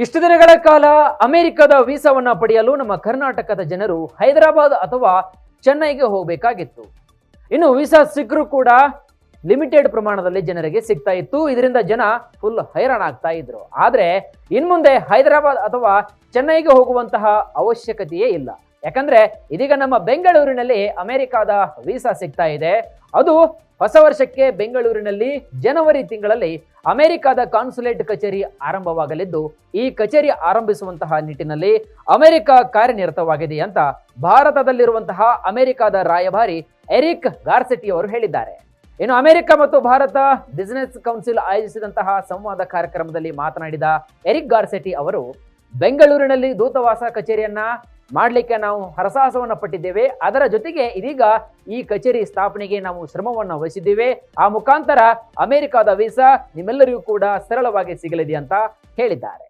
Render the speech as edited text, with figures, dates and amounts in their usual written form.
ಇಷ್ಟು ದಿನಗಳ ಕಾಲ ಅಮೆರಿಕದ ವೀಸಾವನ್ನ ಪಡೆಯಲು ನಮ್ಮ ಕರ್ನಾಟಕದ ಜನರು ಹೈದರಾಬಾದ್ ಅಥವಾ ಚೆನ್ನೈಗೆ ಹೋಗಬೇಕಾಗಿತ್ತು. ಇನ್ನು ವೀಸಾ ಸಿಕ್ಕರೂ ಕೂಡ ಲಿಮಿಟೆಡ್ ಪ್ರಮಾಣದಲ್ಲಿ ಜನರಿಗೆ ಸಿಗ್ತಾ ಇತ್ತು. ಇದರಿಂದ ಜನ ಫುಲ್ ಹೈರಾಣ ಆಗ್ತಾ ಇದ್ರು. ಆದ್ರೆ ಇನ್ಮುಂದೆ ಹೈದರಾಬಾದ್ ಅಥವಾ ಚೆನ್ನೈಗೆ ಹೋಗುವಂತಹ ಅವಶ್ಯಕತೆಯೇ ಇಲ್ಲ. ಯಾಕಂದ್ರೆ ಇದೀಗ ನಮ್ಮ ಬೆಂಗಳೂರಿನಲ್ಲಿ ಅಮೆರಿಕಾದ ವೀಸಾ ಸಿಗ್ತಾ ಇದೆ. ಅದು ಹೊಸ ವರ್ಷಕ್ಕೆ ಬೆಂಗಳೂರಿನಲ್ಲಿ ಜನವರಿ ತಿಂಗಳಲ್ಲಿ ಅಮೆರಿಕದ ಕಾನ್ಸುಲೇಟ್ ಕಚೇರಿ ಆರಂಭವಾಗಲಿದ್ದು, ಈ ಕಚೇರಿ ಆರಂಭಿಸುವಂತಹ ನಿಟ್ಟಿನಲ್ಲಿ ಅಮೆರಿಕ ಕಾರ್ಯನಿರತವಾಗಿದೆ ಅಂತ ಭಾರತದಲ್ಲಿರುವಂತಹ ಅಮೆರಿಕದ ರಾಯಭಾರಿ ಎರಿಕ್ ಗಾರ್ಸೆಟಿ ಅವರು ಹೇಳಿದ್ದಾರೆ. ಇನ್ನು ಅಮೆರಿಕ ಮತ್ತು ಭಾರತ ಬಿಸಿನೆಸ್ ಕೌನ್ಸಿಲ್ ಆಯೋಜಿಸಿದಂತಹ ಸಂವಾದ ಕಾರ್ಯಕ್ರಮದಲ್ಲಿ ಮಾತನಾಡಿದ ಎರಿಕ್ ಗಾರ್ಸೆಟಿ ಅವರು, ಬೆಂಗಳೂರಿನಲ್ಲಿ ದೂತಾವಾಸ ಕಚೇರಿಯನ್ನ ಮಾಡಲಿಕ್ಕೆ ನಾವು ಹರಸಾಹಸವನ್ನ ಪಟ್ಟಿದ್ದೇವೆ. ಅದರ ಜೊತೆಗೆ ಇದೀಗ ಈ ಕಚೇರಿ ಸ್ಥಾಪನೆಗೆ ನಾವು ಶ್ರಮವನ್ನು ವಹಿಸಿದ್ದೇವೆ. ಆ ಮುಖಾಂತರ ಅಮೆರಿಕದ ವೀಸಾ ನಿಮ್ಮೆಲ್ಲರಿಗೂ ಕೂಡ ಸರಳವಾಗಿ ಸಿಗಲಿದೆ ಅಂತ ಹೇಳಿದ್ದಾರೆ.